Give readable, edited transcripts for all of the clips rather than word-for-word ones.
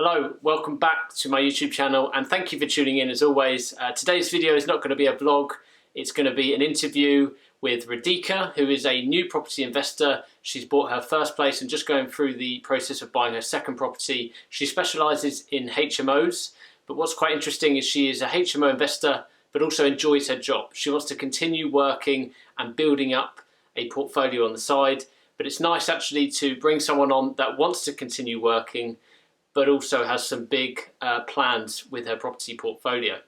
Hello, welcome back to my YouTube channel and thank you for tuning in as always. Today's video is not going to be a vlog, it's going to be an interview with Radika, who is a new property investor. She's bought her first place and just going through the process of buying her second property. She specialises in HMOs, but what's quite interesting is she is a HMO investor but also enjoys her job. She wants to continue working and building up a portfolio on the side, but it's nice actually to bring someone on that wants to continue working but also has some big plans with her property portfolio.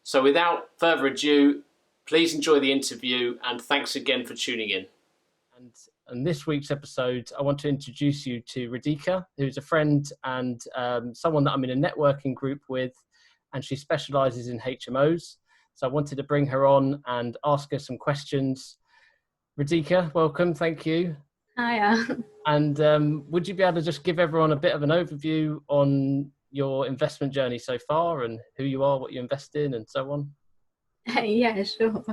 So without further ado, please enjoy the interview and thanks again for tuning in. And in this week's episode, I want to introduce you to Radika, who's a friend and someone that I'm in a networking group with, and she specialises in HMOs. So I wanted to bring her on and ask her some questions. Radika, welcome, thank you. Hiya. And would you be able to just give everyone a bit of an overview on your investment journey so far and who you are, what you invest in and so on? Yeah, sure.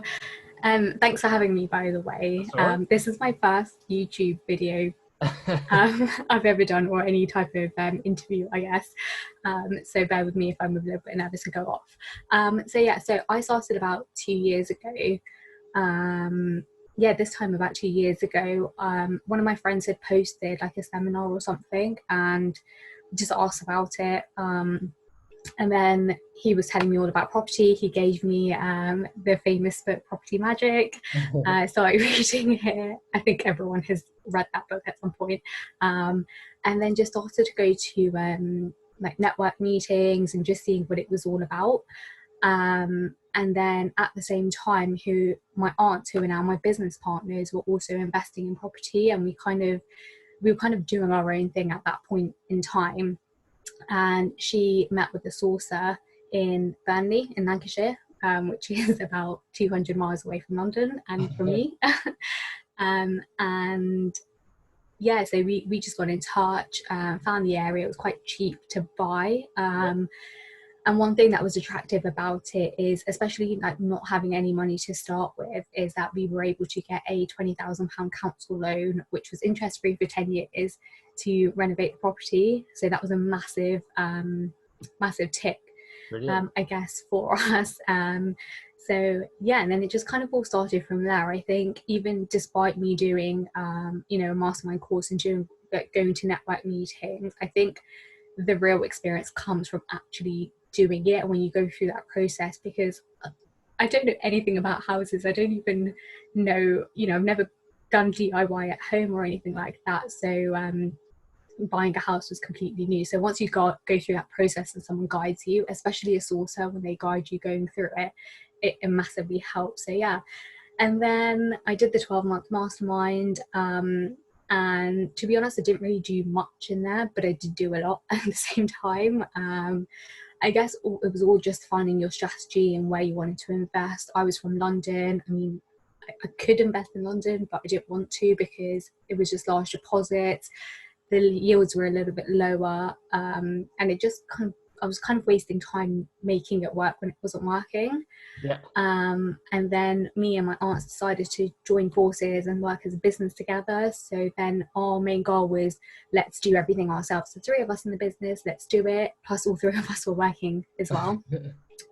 Thanks for having me, by the way. Right. This is my first YouTube video I've ever done, or any type of interview, I guess. So bear with me if I'm a little bit nervous to go off. So I started about 2 years ago. This time about 2 years ago, one of my friends had posted like a seminar or something and just asked about it. And then he was telling me all about property. He gave me the famous book Property Magic. Started reading it. I think everyone has read that book at some point. And then just started to go to like network meetings and just seeing what it was all about. And then at the same time, my aunts, who are now my business partners, were also investing in property, and we were kind of doing our own thing at that point in time. And she met with the sourcer in Burnley in Lancashire, which is about 200 miles away from London and from me. So we just got in touch, found the area. It was quite cheap to buy. And one thing that was attractive about it is, especially like not having any money to start with, is that we were able to get a £20,000 council loan, which was interest free for 10 years to renovate the property. So that was a massive, massive tick, I guess, for us. And then it just kind of all started from there. I think even despite me doing, a mastermind course and going to network meetings, I think the real experience comes from actually doing it when you go through that process, because I don't know anything about houses. I don't even know, I've never done DIY at home or anything like that. So buying a house was completely new. So once you go through that process and someone guides you, especially a sourcer, when they guide you going through it, it massively helps. So yeah. And then I did the 12-month mastermind. And to be honest, I didn't really do much in there, but I did do a lot at the same time. I guess it was all just finding your strategy and where you wanted to invest. I was from London. I mean, I could invest in London, but I didn't want to because it was just large deposits. The yields were a little bit lower, and I was kind of wasting time making it work when it wasn't working. Yeah. And then me and my aunts decided to join forces and work as a business together. So then our main goal was, let's do everything ourselves. So 3 of us in the business, let's do it. Plus all 3 of us were working as well.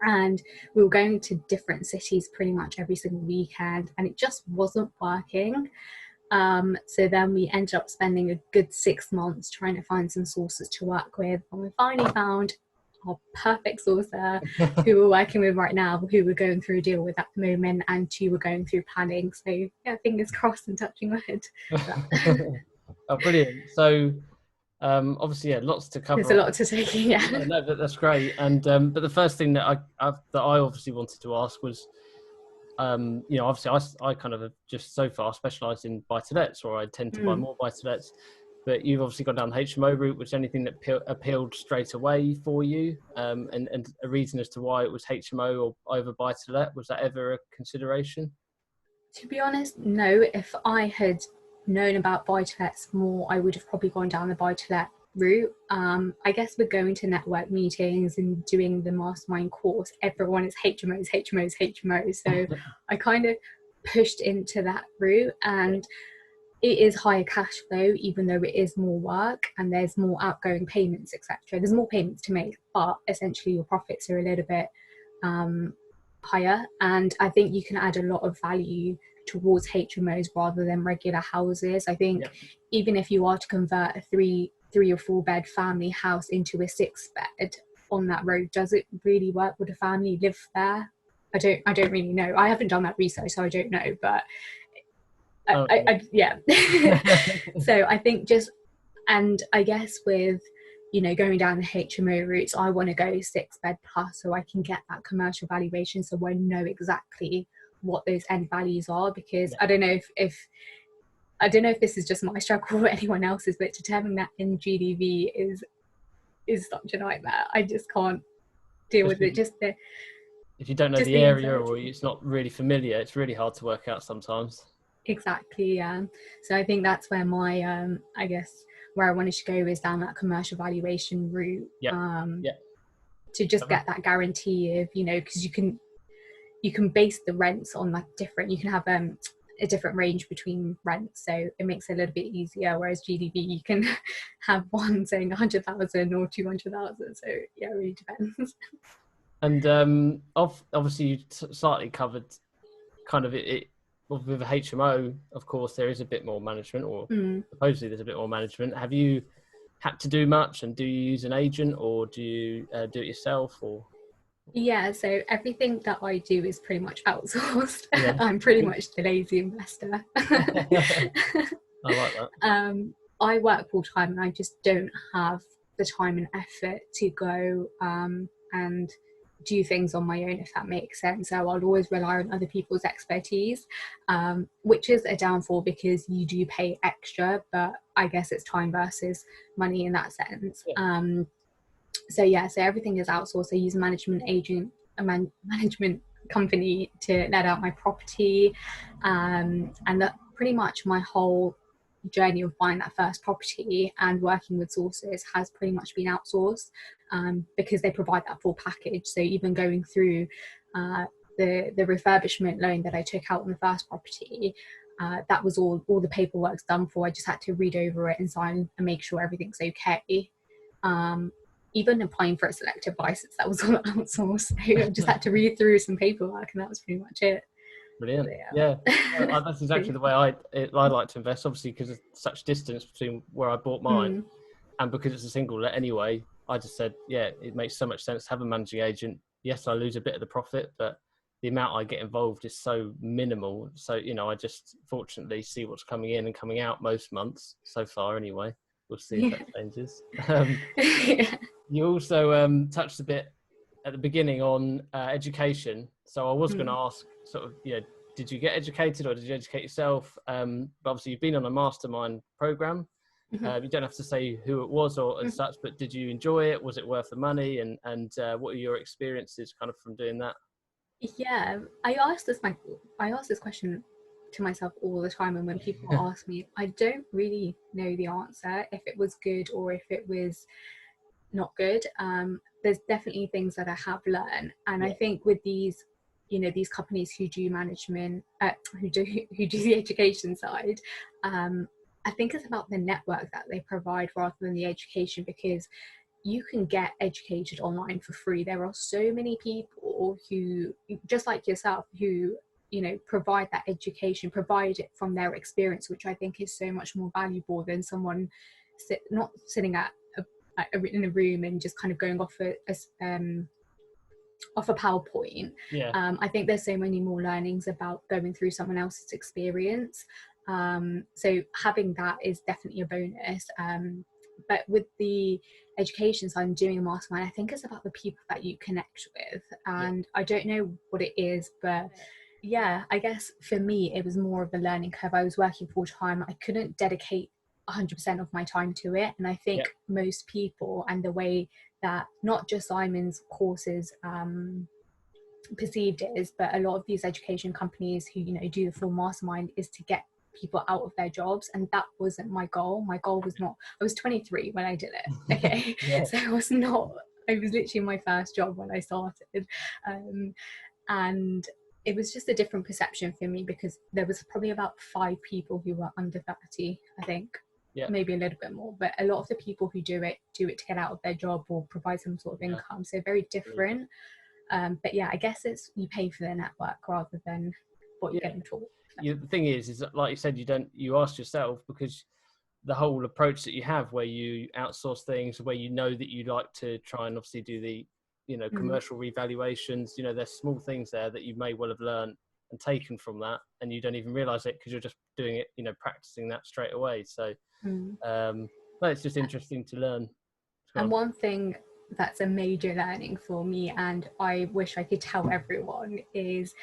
And we were going to different cities pretty much every single weekend, and it just wasn't working. So then we ended up spending a good 6 months trying to find some sources to work with. And we finally found our perfect sourcer who we're working with right now, who we're going through a deal with at the moment, and 2 we're going through planning. So yeah, fingers crossed and touching wood. Oh, brilliant. So obviously, yeah, lots to cover. There's a lot to take. Yeah. No, that's great. And but the first thing that I obviously wanted to ask was, obviously I kind of have just so far specialised in buy-to-lets, or I tend to buy more buy-to-lets. But you've obviously gone down the HMO route. Was anything that appealed straight away for you? And a reason as to why it was HMO or over buy-to-let? Was that ever a consideration? To be honest, no. If I had known about buy-to-lets more, I would have probably gone down the buy-to-let route. I guess we're going to network meetings and doing the mastermind course. Everyone is HMOs, HMOs, HMOs. So I kind of pushed into that route. And it is higher cash flow, even though it is more work and there's more outgoing payments, etc. There's more payments to make, but essentially your profits are a little bit higher. And I think you can add a lot of value towards HMOs rather than regular houses. I think even if you are to convert a three or 4 bed family house into a 6 bed on that road, does it really work? Would a family live there? I don't really know. I haven't done that research, so I don't know, but yeah. So I think and I guess with, you know, going down the HMO routes, I want to go 6 bed plus so I can get that commercial valuation, so I know exactly what those end values are, because I don't know if this is just my struggle or anyone else's, but determining that in GDV is such a nightmare. I just can't deal with it. If you don't know the area or it's not really familiar, it's really hard to work out sometimes. Exactly, yeah. So I think that's where my I guess where I wanted to go is down that commercial valuation route. To just get that guarantee of, you know, because you can base the rents on like different, you can have a different range between rents, so it makes it a little bit easier, whereas GDV you can have one saying 100,000 or 200,000, so yeah, it really depends. And obviously you slightly covered kind of it with a HMO. Of course there is a bit more management, or supposedly there's a bit more management. Have you had to do much, and do you use an agent, or do you do it yourself? Or yeah, so everything that I do is pretty much outsourced. I'm pretty much the lazy investor. I like that. I work full time and I just don't have the time and effort to go and do things on my own, if that makes sense. So I'll always rely on other people's expertise, which is a downfall because you do pay extra, but I guess it's time versus money in that sense. So everything is outsourced. I use a management agent, management company to let out my property, and that pretty much my whole journey of buying that first property and working with sources has pretty much been outsourced, because they provide that full package. So even going through the refurbishment loan that I took out on the first property, that was all the paperwork's done for. I just had to read over it and sign and make sure everything's okay. Even applying for a selective license, that was all outsourced. I just had to read through some paperwork and that was pretty much it. Brilliant. Yeah. That's exactly the way I like to invest, obviously, because of such distance between where I bought mine and because it's a single let anyway. I just said, yeah, it makes so much sense to have a managing agent. Yes, I lose a bit of the profit, but the amount I get involved is so minimal. So, you know, I just fortunately see what's coming in and coming out most months so far anyway. We'll see if that changes. You also touched a bit at the beginning on education. So I was going to ask, sort of, you know, did you get educated or did you educate yourself? But obviously you've been on a mastermind program. You don't have to say who it was or as such, but did you enjoy it? Was it worth the money? And what are your experiences kind of from doing that? Yeah, I ask this question to myself all the time, and when people ask me, I don't really know the answer, if it was good or if it was not good. There's definitely things that I have learned, and I think with these, you know, these companies who do management, who do the education side, I think it's about the network that they provide rather than the education, because you can get educated online for free. There are so many people who, just like yourself, who, you know, provide that education, provide it from their experience, which I think is so much more valuable than someone not sitting in a room and just kind of going off a PowerPoint. I think there's so many more learnings about going through someone else's experience. So having that is definitely a bonus. But with the education side, I'm doing a mastermind, I think it's about the people that you connect with. And I don't know what it is, but yeah, I guess for me, it was more of a learning curve. I was working full time. I couldn't dedicate 100% of my time to it. And I think most people, and the way that not just Simon's courses perceived it is, but a lot of these education companies who, you know, do the full mastermind, is to get people out of their jobs, and that wasn't my goal. My goal was not, I was 23 when I did it, okay? So I was literally my first job when I started, and it was just a different perception for me because there was probably about 5 people who were under 30, I think. Yeah. Maybe a little bit more, but a lot of the people who do it to get out of their job or provide some sort of income, so very different. But yeah, I guess it's you pay for the network rather than what you're getting taught. The thing is that, like you said, you ask yourself, because the whole approach that you have where you outsource things, where you know that you like to try and obviously do the commercial revaluations, there's small things there that you may well have learned and taken from that, and you don't even realize it because you're just doing it, practicing that straight away. So it's just interesting to learn. And one thing that's a major learning for me, and I wish I could tell everyone, is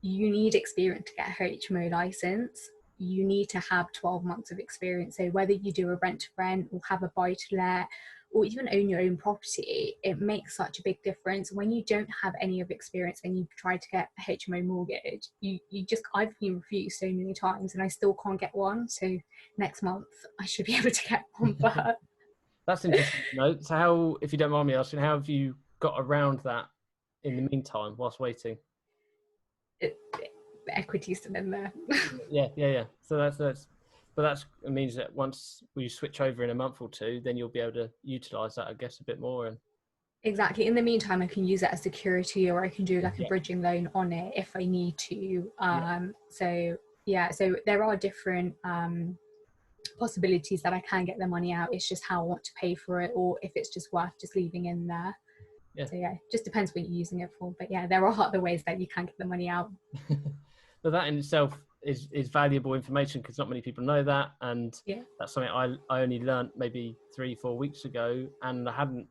you need experience to get a HMO license. You need to have 12 months of experience. So whether you do a rent to rent or have a buy to let or even own your own property, it makes such a big difference. When you don't have any of experience and you try to get a HMO mortgage, I've been refused so many times and I still can't get one. So next month I should be able to get one. But that's interesting to know. So how, if you don't mind me asking, how have you got around that in the meantime whilst waiting? Equity still in there. yeah. So that means that once we switch over in a month or two, then you'll be able to utilize that, I guess, a bit more. And exactly. In the meantime, I can use it as security, or I can do like a bridging loan on it if I need to. So there are different possibilities that I can get the money out. It's just how I want to pay for it, or if it's just worth just leaving in there. So it just depends what you're using it for. But yeah, there are other ways that you can get the money out. But that in itself is valuable information, because not many people know that, and that's something I only learned maybe 3-4 weeks ago, and I hadn't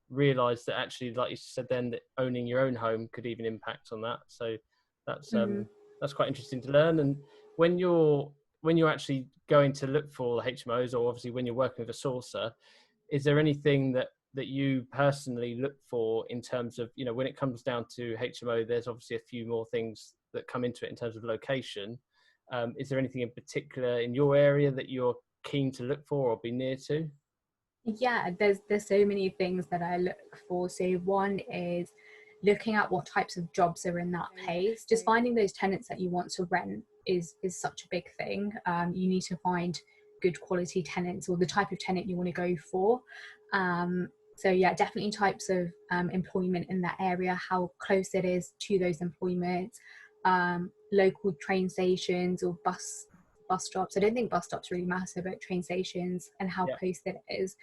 realized that actually, like you said then, that owning your own home could even impact on that. So that's quite interesting to learn. And when you're actually going to look for the HMOs, or obviously when you're working with a sourcer, is there anything that you personally look for in terms of, when it comes down to HMO, there's obviously a few more things that come into it in terms of location. Is there anything in particular in your area that you're keen to look for or be near to? Yeah, there's so many things that I look for. So one is looking at what types of jobs are in that place. Just finding those tenants that you want to rent is such a big thing. You need to find good quality tenants, or the type of tenant you want to go for. So yeah, definitely types of employment in that area, how close it is to those employments, local train stations or bus stops. I don't think bus stops really matter, but train stations and how close it is,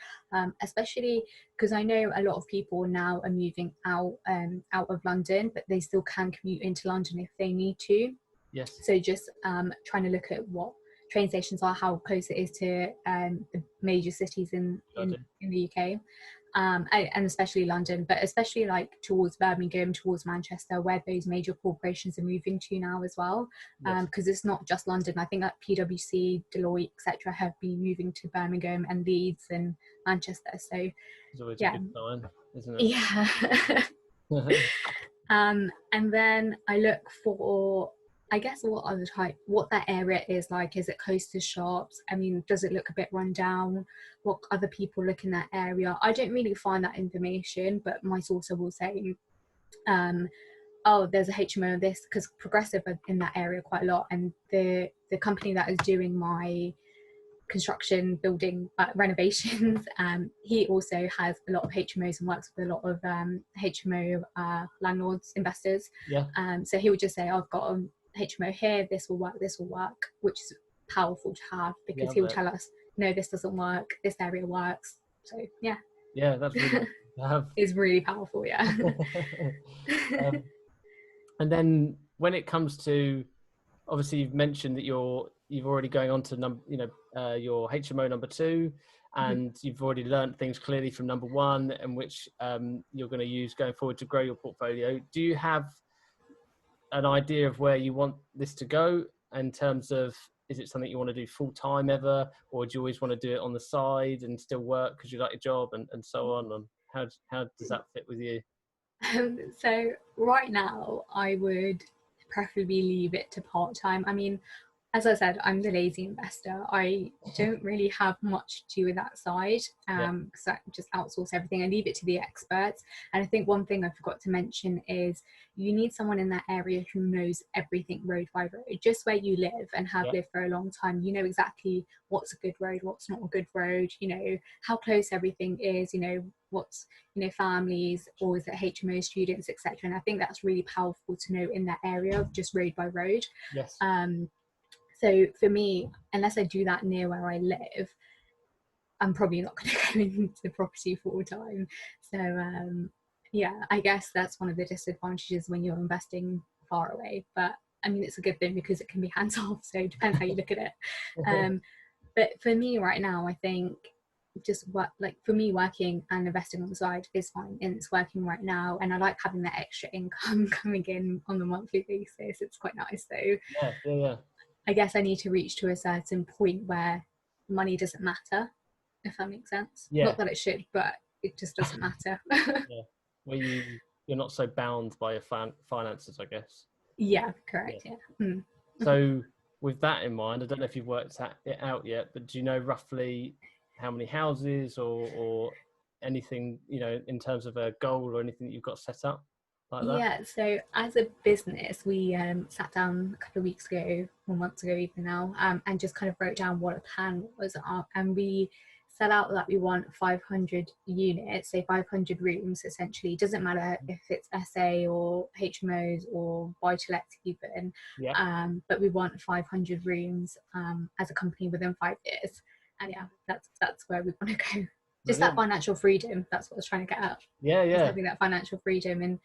especially because I know a lot of people now are moving out of London, but they still can commute into London if they need to. Yes. So just trying to look at what train stations are, how close it is to the major cities in the UK, and especially London, but especially like towards Birmingham, towards Manchester, where those major corporations are moving to now as well, because it's not just London. I think that PwC, Deloitte, etc. have been moving to Birmingham and Leeds and Manchester. So it's always a good sign, isn't it? And then I look for, I guess, what that area is like. Is it close to shops? I mean, does it look a bit run down? What other people look in that area? I don't really find that information, but my sourcer will say, oh, there's a HMO of this, because Progressive are in that area quite a lot, and the company that is doing my construction building renovations, he also has a lot of HMOs and works with a lot of HMO landlords, investors. So he would just say, I've got a HMO here, this will work, which is powerful to have, because he will tell us, no, this doesn't work, this area works. So that's really is really powerful. And then when it comes to, obviously you've mentioned that you've already going on to your HMO number 2, and you've already learned things clearly from number 1, and which you're going to use going forward to grow your portfolio. Do you have an idea of where you want this to go in terms of, is it something you want to do full time ever, or do you always want to do it on the side and still work because you like your job and so on? And how does that fit with you? So right now I would preferably leave it to part-time. I mean, as I said, I'm the lazy investor. I don't really have much to do with that side Yeah, because I just outsource everything. I leave it to the experts. And I think one thing I forgot to mention is you need someone in that area who knows everything road by road, just where you live and have yeah, lived for a long time. You know exactly what's a good road, what's not a good road, you know, how close everything is, you know, what's, you know, families or is it HMO students, etc. And I think that's really powerful to know in that area of just road by road. yes. So for me, unless I do that near where I live, I'm probably not going to go into property full time. So yeah, I guess that's one of the disadvantages when you're investing far away. But I mean, it's a good thing because it can be hands off. So it depends how you look at it. But for me right now, I think just work, like for me, working and investing on the side is fine, and it's working right now. And I like having that extra income coming in on the monthly basis. It's quite nice. So Yeah, yeah, yeah. I guess I need to reach to a certain point where money doesn't matter, if that makes sense. Yeah, Not that it should, but it just doesn't matter. yeah. Where you're not so bound by your finances, I guess. Yeah, Yeah. correct. Yeah. Mm. So with that in mind, I don't know if you've worked it out yet, but do you know roughly how many houses or anything, you know, in terms of a goal or anything that you've got set up like that? Yeah, so as a business, we sat down a couple of weeks ago, or months ago even now, and just kind of wrote down what a plan was. And we set out that we want 500 units, so 500 rooms essentially. It doesn't matter if it's SA or HMOs or buy-to-let even, Yeah, but we want 500 rooms as a company within 5 years. And yeah, that's where we want to go. Just that brilliant. financial freedom. That's what I was trying to get at. Yeah, Just yeah, having that financial freedom and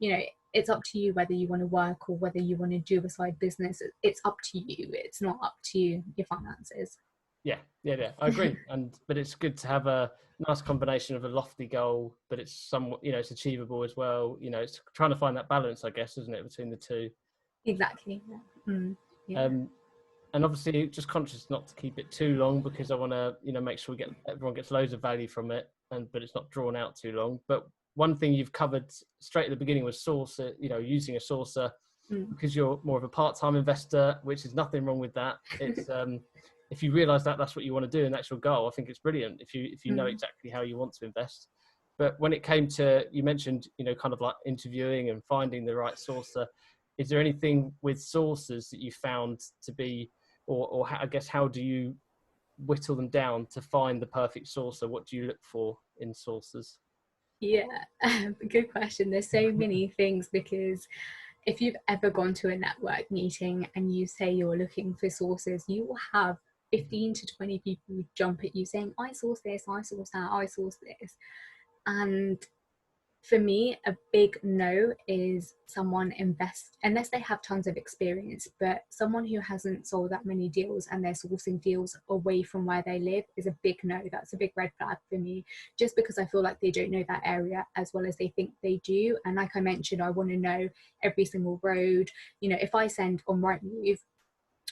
you know it's up to you whether you want to work or whether you want to do a side business. It's up to you, it's not up to your finances. yeah, yeah, yeah. I agree. But it's good to have a nice combination of a lofty goal, but it's somewhat, you know, it's achievable as well. You know, it's trying to find that balance, I guess, isn't it, between the two? Exactly, yeah. Yeah. Um, and obviously just conscious not to keep it too long because I want to, you know, make sure everyone gets loads of value from it, but it's not drawn out too long. But one thing you've covered straight at the beginning was sourcer, you know, using a sourcer because you're more of a part-time investor, which is nothing wrong with that. It's if you realize that that's what you want to do and that's your goal, I think it's brilliant if you know exactly how you want to invest. But when it came to, you mentioned, you know, kind of like interviewing and finding the right sourcer, is there anything with sources that you found to be, or I guess, how do you whittle them down to find the perfect sourcer? What do you look for in sources? Yeah, good question. There's so many things because if you've ever gone to a network meeting and you say you're looking for sources, you will have 15 to 20 people jump at you saying, I source this, I source that, I source this. And for me, a big no is someone invest unless they have tons of experience, but someone who hasn't sold that many deals and they're sourcing deals away from where they live is a big no. That's a big red flag for me, just because I feel like they don't know that area as well as they think they do. And like I mentioned, I want to know every single road. You know, if I send on Rightmove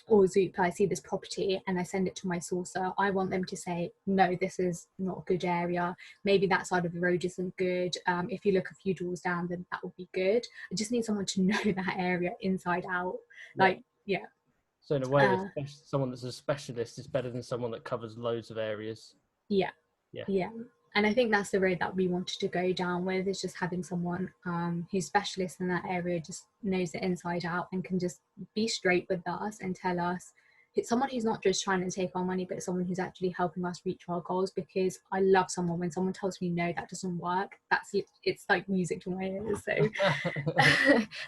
or Zoop, I see this property and I send it to my sourcer, I want them to say, no, this is not a good area. Maybe that side of the road isn't good. If you look a few doors down, then that would be good. I just need someone to know that area inside out. Yeah. Like, yeah. So in a way, Uh, someone that's a specialist is better than someone that covers loads of areas. yeah. Yeah. Yeah. And I think that's the road that we wanted to go down with, is just having someone who's specialist in that area, just knows it inside out and can just be straight with us and tell us. It's someone who's not just trying to take our money, but someone who's actually helping us reach our goals. Because I love someone when someone tells me no, that doesn't work. That's it. It's like music to my ears. So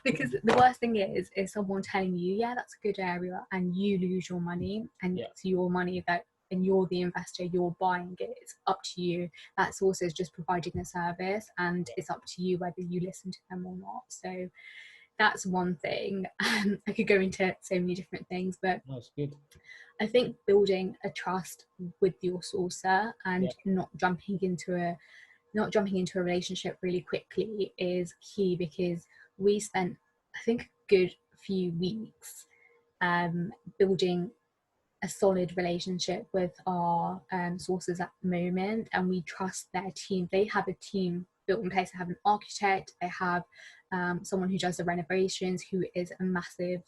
because the worst thing is someone telling you, yeah, that's a good area, and you lose your money, and Yeah. it's your money that, and you're the investor, you're buying it. It's up to you. That's also just providing a service, and it's up to you whether you listen to them or not. So that's one thing. I could go into so many different things, but That's good. I think building a trust with your sourcer Yeah. and not jumping into a relationship really quickly is key, because we spent, I think, a good few weeks building a solid relationship with our sources at the moment, and we trust their team. They have a team built in place. They have an architect, they have someone who does the renovations, who is a massive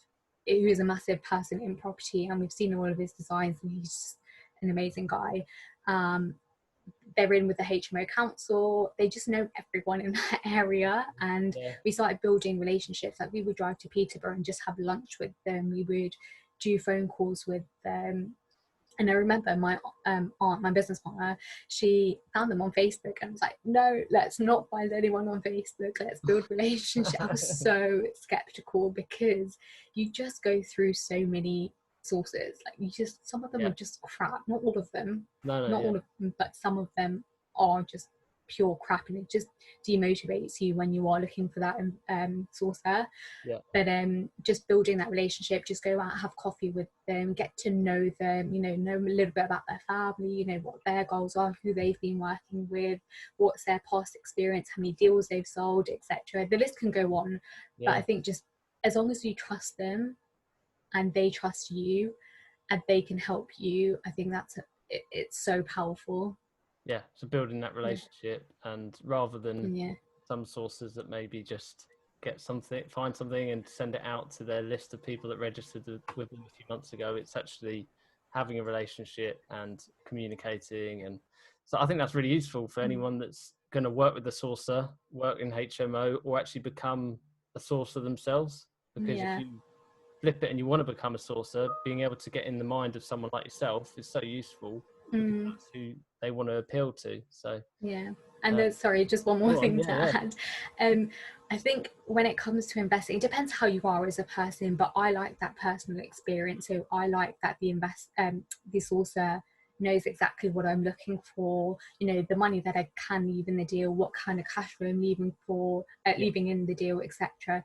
who is a massive person in property, and we've seen all of his designs, and he's just an amazing guy. They're in with the HMO council. They just know everyone in that area, and we started building relationships. Like, we would drive to Peterborough and just have lunch with them. We would do phone calls with them. And I remember my aunt, my business partner, she found them on Facebook and was like, no, let's not find anyone on Facebook. Let's build relationships. I was so skeptical, because you just go through so many sources. Like, some of them are just crap. Not all of them. Not all of them, but some of them are just pure crap, and it just demotivates you when you are looking for that source there. But just building that relationship, just go out, have coffee with them, get to know them, know a little bit about their family, what their goals are, who they've been working with, what's their past experience, how many deals they've sold, etc. The list can go on, but I think just as long as you trust them and they trust you and they can help you, I think it's so powerful. So building that relationship, and rather than some sources that maybe just find something and send it out to their list of people that registered with them a few months ago, it's actually having a relationship and communicating. And so I think that's really useful for anyone that's going to work with the sourcer, work in HMO, or actually become a sourcer themselves. Because if you flip it and you want to become a sourcer, being able to get in the mind of someone like yourself is so useful. That's who they want to appeal to. So and sorry, just one more thing to add. I think when it comes to investing, it depends how you are as a person, but I like that personal experience. So I like that the sourcer knows exactly what I'm looking for, the money that I can leave in the deal, what kind of cash flow I'm leaving in the deal, etc.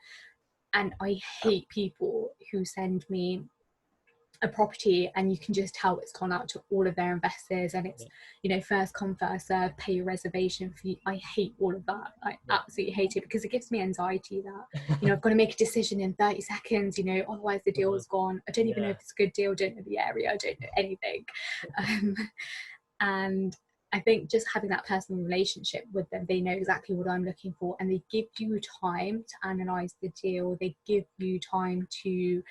And I hate people who send me a property and you can just tell it's gone out to all of their investors, and it's first come first serve, pay your reservation fee. I hate all of that. I absolutely hate it, because it gives me anxiety that I've got to make a decision in 30 seconds, otherwise the deal is gone. I don't even know if it's a good deal, don't know the area, I don't know anything. And I think just having that personal relationship with them, they know exactly what I'm looking for, and they give you time to analyze the deal. They give you time to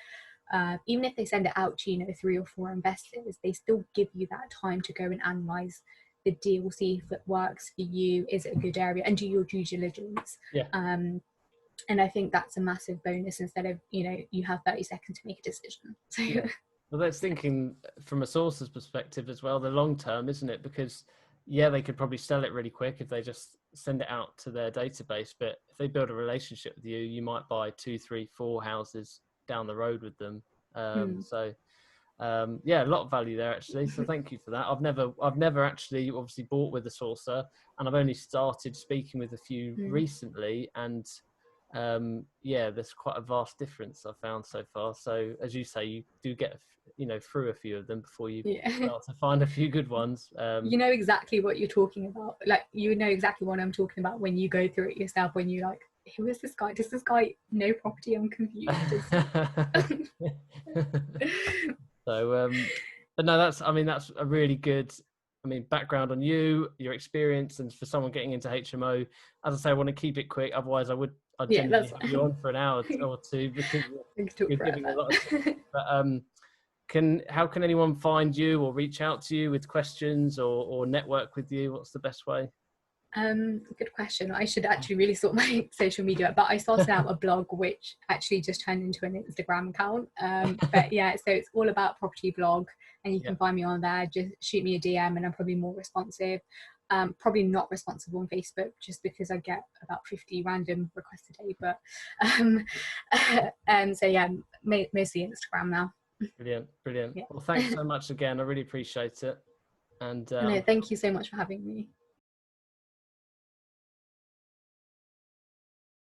even if they send it out to 3 or 4 investors, they still give you that time to go and analyze the deal, see if it works for you, is it a good area, and do your due diligence. And I think that's a massive bonus, instead of you have 30 seconds to make a decision. So well, that's thinking from a source's perspective as well, the long term, isn't it? Because they could probably sell it really quick if they just send it out to their database, but if they build a relationship with you, you might buy 2, 3, 4 houses down the road with them. So a lot of value there, actually. So thank you for that. I've never actually obviously bought with a sourcer, and I've only started speaking with a few recently, and there's quite a vast difference I've found so far. So as you say, you do get through a few of them before you start to find a few good ones. You know exactly what you're talking about. Like, you know exactly what I'm talking about when you go through it yourself, when you're like, who is this guy? Does this guy know property? I'm confused. So but no, that's a really good background on your experience, and for someone getting into HMO. As I say, I want to keep it quick, otherwise I'd genuinely have you on for an hour or two, because you're giving a lot of tips. But how can anyone find you or reach out to you with questions or network with you? What's the best way? Good question. I should actually really sort my social media, but I started out a blog which actually just turned into an Instagram account. But so it's all about property blog, and you can find me on there. Just shoot me a DM and I'm probably more responsive. Probably not responsible on Facebook, just because I get about 50 random requests a day, but mostly Instagram now. Brilliant. Well, thanks so much again. I really appreciate it. And no, thank you so much for having me.